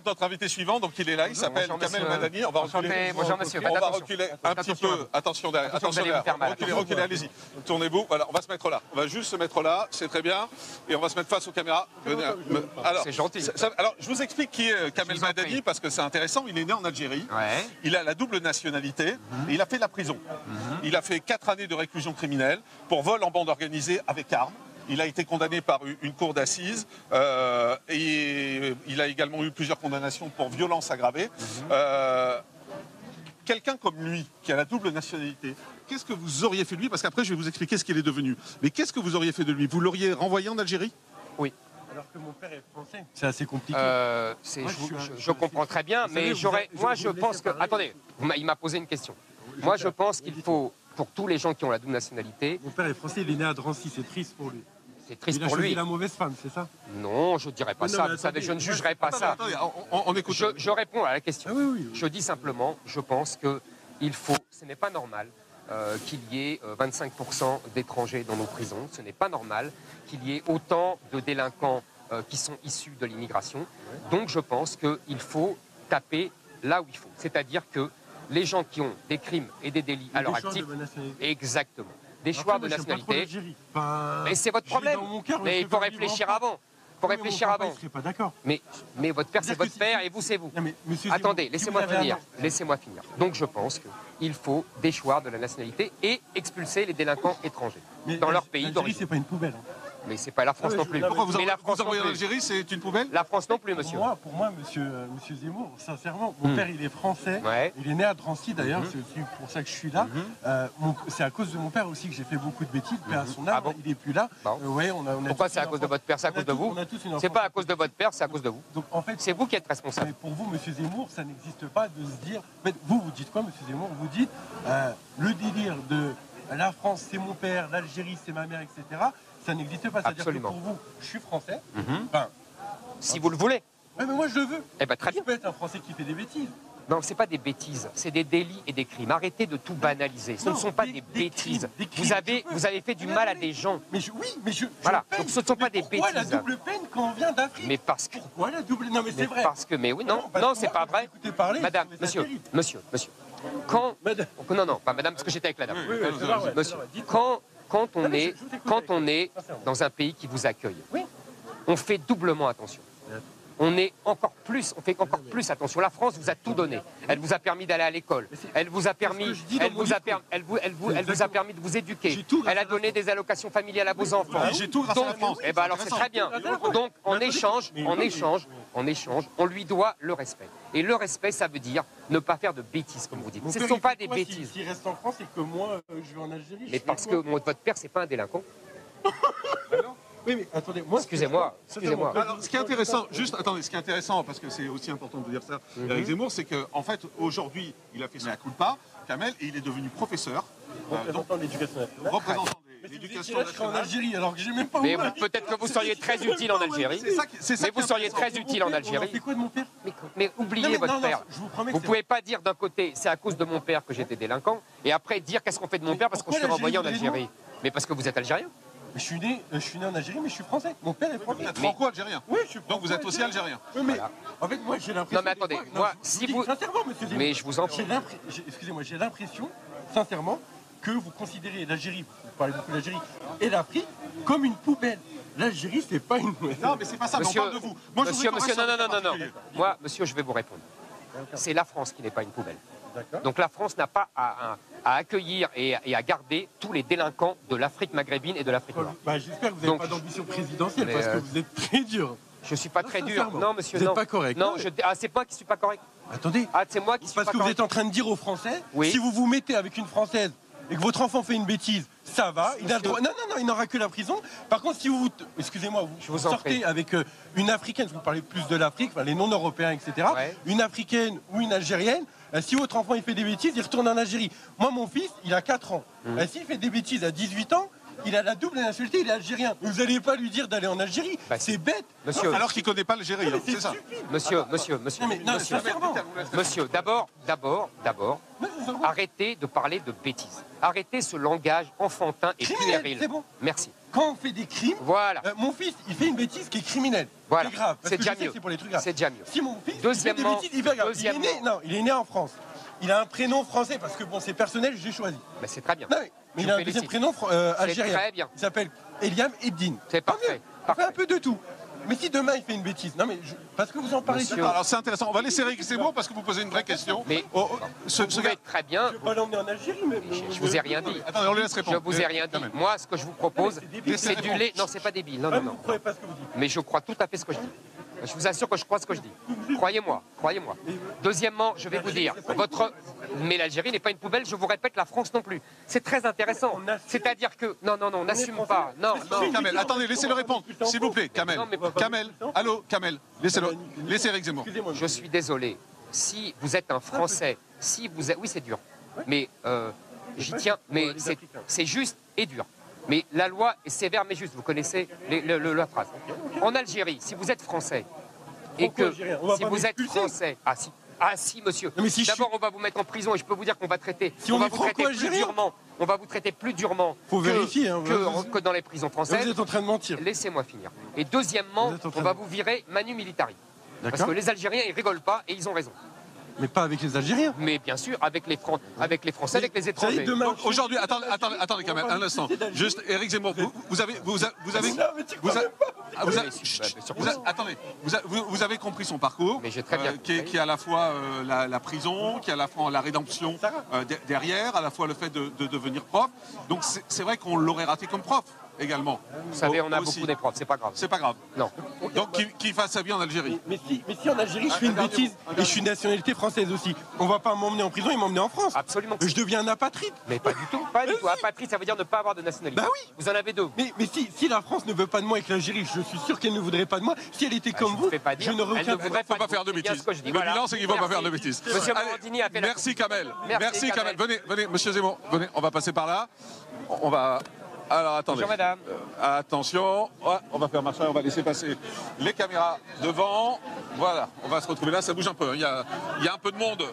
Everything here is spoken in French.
Notre invité suivant, donc il est là, il s'appelle Kamel Madani. On va reculer, bonjour monsieur. on va reculer un petit peu. Attention derrière, attention derrière. Reculez, allez-y. Tournez-vous. Voilà, on va se mettre là. On va juste se mettre là, c'est très bien. Et on va se mettre face aux caméras. C'est gentil. Alors, je vous explique qui est Kamel Madani parce que c'est intéressant. Il est né en Algérie. Ouais. Il a la double nationalité. Et il a fait la prison. Il a fait 4 années de réclusion criminelle pour vol en bande organisée avec armes. Il a été condamné par une cour d'assises et il a également eu plusieurs condamnations pour violence aggravée. Quelqu'un comme lui, qui a la double nationalité, qu'est-ce que vous auriez fait de lui? Parce qu'après, je vais vous expliquer ce qu'il est devenu. Mais qu'est-ce que vous auriez fait de lui? Vous l'auriez renvoyé en Algérie? Oui. Alors que mon père est français. C'est assez compliqué. Je comprends très bien, mais moi je pense que... Attendez, il m'a posé une question. Moi je pense qu'il faut, pour tous les gens qui ont la double nationalité... Mon père est français, il est né à Drancy, c'est triste pour lui. C'est triste pour lui. Il a choisi la mauvaise femme, c'est ça? Non, je ne dirais pas ça. Vous savez, je ne jugerai pas ça. On écoute. Je réponds à la question. Ah, oui. Je dis simplement, je pense qu'il faut... Ce n'est pas normal qu'il y ait 25% d'étrangers dans nos prisons. Ce n'est pas normal qu'il y ait autant de délinquants qui sont issus de l'immigration. Donc je pense qu'il faut taper là où il faut. C'est-à-dire que les gens qui ont des crimes et des délits à leur actif... Exactement. Des choix de nationalité. Mais c'est votre problème. Mais il faut réfléchir avant. Il faut réfléchir avant. Je ne serais pas d'accord. Mais votre père, c'est votre père et vous, c'est vous. Attendez, laissez-moi finir. Laissez-moi finir. Donc je pense qu'il faut déchoir de la nationalité et expulser les délinquants étrangers dans leur pays d'origine. C'est pas une poubelle. Mais c'est pas la France non plus. Pourquoi vous envoyez en Algérie, c'est une poubelle? La France non plus, monsieur. Pour moi, monsieur Zemmour, sincèrement, mon père, il est français. Ouais. Il est né à Drancy, d'ailleurs. C'est aussi pour ça que je suis là. C'est à cause de mon père aussi que j'ai fait beaucoup de bêtises. Mais à son âge, il n'est plus là. Pourquoi c'est à cause de votre père? C'est à cause de vous? C'est pas à cause de votre père, c'est à cause de vous. Donc, en fait, c'est vous qui êtes responsable. Mais pour vous, monsieur Zemmour, ça n'existe pas de se dire... En fait, vous dites quoi, monsieur Zemmour? Vous dites le délire de la France, c'est mon père, l'Algérie, c'est ma mère, etc. Ça n'existe pas. C'est-à-dire que pour vous, je suis français. Si vous le voulez. Oui, mais moi, je le veux. Eh ben, très bien. Je peux être un Français qui fait des bêtises. Non, c'est pas des bêtises, c'est des délits et des crimes. Arrêtez de tout banaliser. Ce ne sont pas des bêtises. Vous avez fait du mal à des gens. Voilà. Donc ce ne sont pas des bêtises. Pourquoi la double peine quand on vient d'Afrique? Mais parce que... Pourquoi la double... Non, mais c'est vrai. Parce que... Mais oui, non, c'est pas vrai. Madame, monsieur. Quand... Non, pas madame, parce que j'étais avec la dame. Monsieur, quand on est dans un pays qui vous accueille, on fait doublement attention. On fait encore plus attention. La France vous a tout donné. Elle vous a permis d'aller à l'école. Elle vous a permis de vous éduquer. Elle a donné des allocations familiales à vos enfants. J'ai tout grâce à la France. Eh ben alors c'est très bien. Donc en échange, on lui doit le respect. Et le respect, ça veut dire ne pas faire de bêtises, comme vous dites. Ce ne sont pas des bêtises. S'il reste en France et que moi, je vais en Algérie. Mais parce que votre père, c'est pas un délinquant. Oui, mais attendez, moi... Excusez-moi. Alors, ce qui est intéressant, ce qui est intéressant, parce que c'est aussi important de vous dire ça, Eric Zemmour, c'est qu'en fait, aujourd'hui, il a fait son culpa, Kamel, et il est devenu professeur. Représentant de l'éducation nationale. Représentant de l'éducation nationale. En Algérie, alors que j'ai même pas... Mais peut-être que vous seriez très utile en Algérie. Mais vous seriez très utile en Algérie. C'est quoi de mon père? Mais oubliez votre père. Vous ne pouvez pas dire d'un côté, c'est à cause de mon père que j'étais délinquant, et après dire qu'est-ce qu'on fait de mon père parce qu'on se fait renvoyer en Algérie. Mais parce que vous êtes algérien. Je suis né en Algérie, mais je suis français. Mon père est français. Vous êtes franco-algérien. Oui, je suis franco. Donc vous êtes aussi algérien. Oui, mais en fait, moi, j'ai l'impression... Non, mais attendez, moi, si vous... Sincèrement, monsieur Zemmour, mais je vous en prie. Excusez-moi, j'ai l'impression, sincèrement, que vous considérez l'Algérie, vous parlez beaucoup de l'Algérie, et l'Afrique comme une poubelle. L'Algérie, c'est pas une... Non, mais c'est pas ça, mais on parle de vous. Moi, monsieur, non. Moi, monsieur, je vais vous répondre. C'est la France qui n'est pas une poubelle. Donc la France n'a pas à accueillir et à garder tous les délinquants de l'Afrique maghrébine et de l'Afrique noire. J'espère que vous n'avez pas d'ambition présidentielle, parce que vous êtes très dur. Je ne suis pas très dur. Non, monsieur, vous non. Vous n'êtes pas correct. Non, c'est moi qui ne suis pas correct. Attendez. C'est moi qui suis pas correct. Parce que vous êtes en train de dire aux Français, si vous vous mettez avec une Française et que votre enfant fait une bêtise, ça va, il a le droit. Non, il n'aura que la prison. Par contre, si vous, excusez-moi, vous sortez avec une Africaine, vous parlez plus de l'Afrique, les non-européens, etc., une Africaine ou une Algérienne, si votre enfant il fait des bêtises, il retourne en Algérie. Moi, mon fils, il a 4 ans. S'il fait des bêtises à 18 ans, il a la double nationalité, il est algérien. Vous n'allez pas lui dire d'aller en Algérie. C'est bête. Monsieur, alors qu'il ne connaît pas l'Algérie, c'est ça. Monsieur, d'abord, arrêtez de parler de bêtises. Arrêtez ce langage enfantin et puéril. C'est bon. Merci. quand on fait des crimes, voilà. Mon fils, il fait une bêtise qui est criminelle. Voilà. C'est grave. C'est déjà mieux. C'est pour les trucs graves. C'est déjà mieux. Si mon fils il fait des bêtises, il fait grave. Il est né en France. Il a un prénom français parce que bon, c'est personnel, j'ai choisi. Mais c'est très bien. Non, mais il a un deuxième prénom algérien. Très bien. Il s'appelle Eliam Eddine. C'est parfait. On fait un peu de tout. Mais si demain il fait une bêtise, non mais parce que vous en parlez. Alors c'est intéressant. On va laisser Eric Zemmour parce que vous posez une vraie question. Mais vous pouvez très bien. Je ne vais pas l'emmener en Algérie, mais je vous ai rien dit. Attendez, on lui laisse répondre. Je vous ai rien dit. Moi, ce que je vous propose, c'est du lait. Non, c'est pas débile. Non, non, non. Vous ne croyez pas ce que vous dites. Mais je crois tout à fait ce que je dis. Je vous assure que je crois ce que je dis. Croyez-moi, croyez-moi. Deuxièmement, je vais vous dire, mais l'Algérie n'est pas une poubelle, je vous répète, la France non plus. C'est très intéressant. C'est-à-dire que, non, on n'assume pas. Non. Kamel, attendez, laissez-le répondre, s'il vous plaît, Kamel. Kamel, allô, Kamel, laissez Eric Zemmour. Je suis désolé. Si vous êtes un Français, oui, c'est dur. Mais j'y tiens, mais c'est juste et dur. Mais la loi est sévère mais juste, vous connaissez la phrase. En Algérie, si vous êtes français, et que si vous êtes français, ah si monsieur, d'abord on va vous mettre en prison et je peux vous dire qu'on va traiter, on va vous traiter plus durement, on va vous traiter plus durement que dans les prisons françaises. Vous êtes en train de mentir. Laissez-moi finir. Et deuxièmement, on va vous virer manu militari. Parce que les Algériens ils rigolent pas et ils ont raison. Mais pas avec les Algériens. Mais bien sûr, avec les Français, avec les étrangers. Aujourd'hui, attendez, Kamel, un instant. Juste, Eric Zemmour, vous avez compris son parcours, mais j'ai très bien qui est à la fois la prison, qui est à la fois la rédemption derrière, à la fois le fait de devenir prof. Donc c'est vrai qu'on l'aurait raté comme prof. Également. Vous savez, on a beaucoup des profs, c'est pas grave. C'est pas grave. Non. Donc qu'il fasse sa vie en Algérie. Mais si en Algérie je fais une bêtise et je suis de nationalité française aussi, on va pas m'emmener en prison, ils m'emmener en France. Absolument. Je deviens un apatride. Mais pas du tout. Pas du tout. Apatride, ça veut dire ne pas avoir de nationalité. Bah oui. Vous en avez deux. Mais si la France ne veut pas de moi et que l'Algérie, je suis sûr qu'elle ne voudrait pas de moi, si elle était comme vous, je n'aurais aucun. Il ne faut pas faire de bêtises. Le bilan, c'est qu'il ne faut pas faire de bêtises. Merci Kamel. Merci Kamel. Venez, monsieur Zemmour. Venez, on va passer par là. On va. Alors attendez. Bonjour madame. Attention, on va faire marcher, on va laisser passer les caméras devant. Voilà, on va se retrouver là, ça bouge un peu. Il y a un peu de monde.